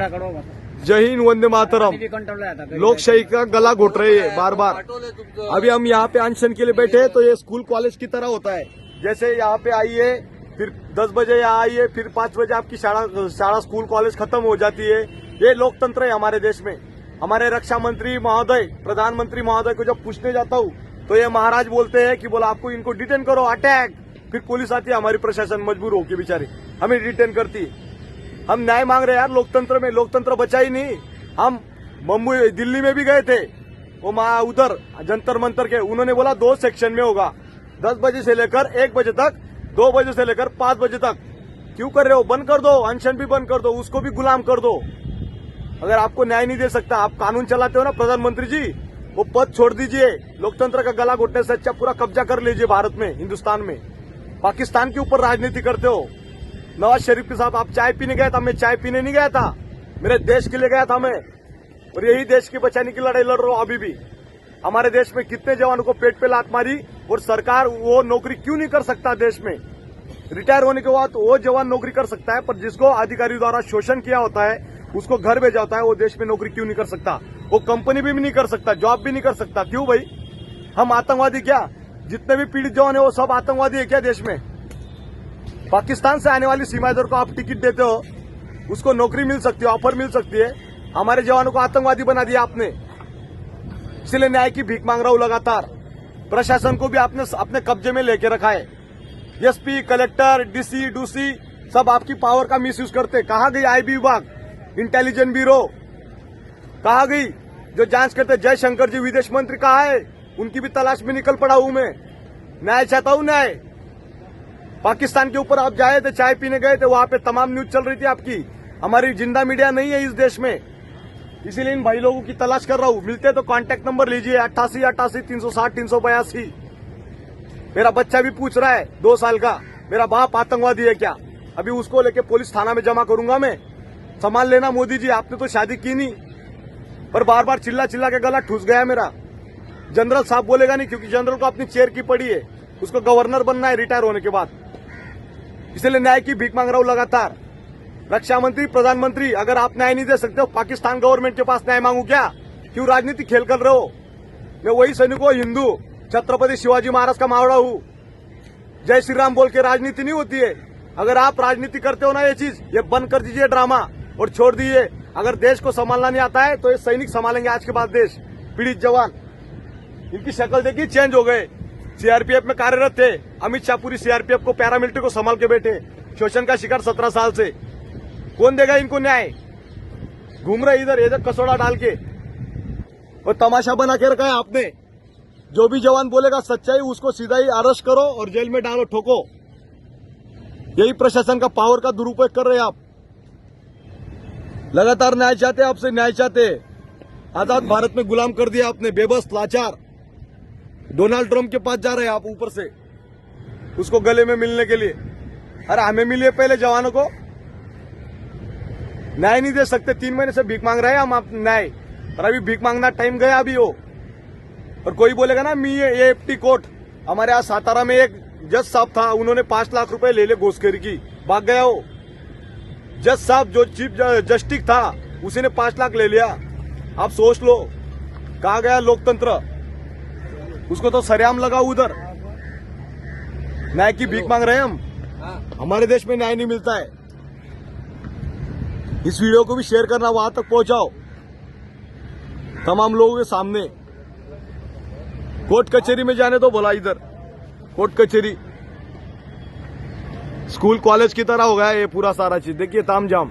जय हिंद, वंदे मातरम। लोकशाही का गला घोट रहे हैं बार बार। अभी हम यहाँ पे अनशन के लिए बैठे हैं, तो ये स्कूल कॉलेज की तरह होता है। जैसे यहाँ पे आइए, फिर 10 बजे यहाँ आइए, फिर 5 बजे आपकी शाला स्कूल कॉलेज खत्म हो जाती है। ये लोकतंत्र है हमारे देश में। हमारे रक्षा मंत्री महोदय, प्रधानमंत्री महोदय को जब पूछने जाता हूँ तो ये महाराज बोलते हैं कि बोला आपको इनको डिटेन करो, अटैक। फिर पुलिस आती है, हमारी प्रशासन मजबूर होकर बेचारी हमें डिटेन करती है। हम न्याय मांग रहे हैं यार लोकतंत्र में। लोकतंत्र बचा ही नहीं। हम मुंबई दिल्ली में भी गए थे, वो उधर जंतर मंतर के, उन्होंने बोला 2 सेक्शन में होगा, 10 बजे से लेकर 1 बजे तक, 2 बजे से लेकर 5 बजे तक। क्यों कर रहे हो? बंद कर दो, अनशन भी बंद कर दो, उसको भी गुलाम कर दो। अगर आपको न्याय नहीं दे सकता, आप कानून चलाते हो ना प्रधानमंत्री जी, वो पद छोड़ दीजिए। लोकतंत्र का गला घोटने से अच्छा पूरा कब्जा कर लीजिए भारत में, हिंदुस्तान में। पाकिस्तान के ऊपर राजनीति करते हो। नवाज शरीफ के साथ आप चाय पीने गए था, मैं चाय पीने नहीं गया था, मेरे देश के लिए गया था मैं। और यही देश की बचाने की लड़ाई लड़ रहा हूं अभी भी। हमारे देश में कितने जवानों को पेट पे लात मारी, और सरकार वो नौकरी क्यों नहीं कर सकता देश में? रिटायर होने के बाद वो जवान नौकरी कर सकता है, पर जिसको अधिकारी द्वारा शोषण किया होता है, उसको घर भेजा होता है, वो देश में नौकरी क्यों नहीं कर सकता? वो कंपनी भी नहीं कर सकता, जॉब भी नहीं कर सकता। क्यों भाई? हम आतंकवादी क्या? जितने भी पीड़ित जवान है वो सब आतंकवादी है क्या देश में? पाकिस्तान से आने वाली सीमाएदार को आप टिकट देते हो, उसको नौकरी मिल सकती है, ऑफर मिल सकती है। हमारे जवानों को आतंकवादी बना दिया आपने। इसलिए न्याय की भीख मांग रहा हूं लगातार। प्रशासन को भी आपने अपने कब्जे में लेके रखा है। एसपी, कलेक्टर, डीसी, डूसी सब आपकी पावर का मिसयूज करते। कहां गई आईबी विभाग, इंटेलिजेंस ब्यूरो कहां गई जो जांच करते? जयशंकर जी विदेश मंत्री कहां है? उनकी भी तलाश में निकल पड़ा हूं मैं। न्याय चाहता हूं, न्याय। पाकिस्तान के ऊपर आप जाए थे, चाय पीने गए थे, वहां पे तमाम न्यूज चल रही थी आपकी। हमारी जिंदा मीडिया नहीं है इस देश में, इसीलिए इन भाई लोगों की तलाश कर रहा हूं। मिलते तो कांटेक्ट नंबर लीजिए 8888 360 382। मेरा बच्चा भी पूछ रहा है 2 साल का, मेरा बाप आतंकवादी है क्या? अभी उसको लेके पुलिस थाना में जमा करूंगा मैं। संभाल लेना मोदी जी, आपने तो शादी की नहीं, पर बार बार चिल्ला चिल्ला के गला ठूस गया मेरा। जनरल साहब बोलेगा नहीं, क्योंकि जनरल को अपनी चेयर की पड़ी है, उसको गवर्नर बनना है रिटायर होने के बाद। इसलिए न्याय की भीख मांग रहा हूं लगातार। रक्षा मंत्री, प्रधानमंत्री, अगर आप न्याय नहीं दे सकते हो, पाकिस्तान गवर्नमेंट के पास न्याय मांगू क्या? क्यों राजनीति खेल कर रहे हो? मैं वही सैनिक हूं, हिंदू, छत्रपति शिवाजी महाराज का मावड़ा हूं। जय श्री राम बोल के राजनीति नहीं होती है। अगर आप राजनीति करते हो ना, ये चीज ये बंद कर दीजिए ड्रामा, और छोड़ दीजिए। अगर देश को संभालना नहीं आता है तो ये सैनिक संभालेंगे आज के बाद देश। पीड़ित जवान, इनकी शक्ल देखिए, चेंज हो गए। सीआरपीएफ में कार्यरत थे, अमित शाह पूरी सीआरपीएफ को, पैरामिलिट्री को संभाल के बैठे। शोषण का शिकार 17 साल से। कौन देगा इनको न्याय? घूम रहे इधर कसौड़ा डाल के, और तमाशा बना के रखा है आपने। जो भी जवान बोलेगा सच्चाई, उसको सीधा ही अरेस्ट करो और जेल में डालो, ठोको। यही प्रशासन का पावर का दुरुपयोग कर रहे हैं आप। लगातार न्याय चाहते, आपसे न्याय चाहते। आजाद भारत में गुलाम कर दिया आपने, बेबस, लाचार। डोनाल्ड ट्रंप के पास जा रहे हैं आप ऊपर से, उसको गले में मिलने के लिए। अरे हमें मिलिए पहले, जवानों को। न्याय नहीं दे सकते, 3 महीने से भीख मांग रहे हैं हम आप न्याय, और अभी भीख मांगना टाइम गया अभी हो। और कोई बोलेगा ना मी ये एफटी कोर्ट, हमारे यहाँ सातारा में एक जज साहब था, उन्होंने 5 लाख रुपए ले घूसखोरी की, भाग गया हो। जज साहब जो चीफ जस्टिस था, उसी ने 5 लाख ले लिया। आप सोच लो कहा गया लोकतंत्र। उसको तो सरेआम लगा उधर। न्याय की भीख मांग रहे हैं हम। हमारे देश में न्याय नहीं मिलता है। इस वीडियो को भी शेयर करना, वहां तक पहुंचाओ तमाम लोगों के सामने। कोर्ट कचहरी में जाने तो बोला, इधर कोर्ट कचहरी स्कूल कॉलेज की तरह हो गया ये पूरा सारा चीज। देखिए तामझाम।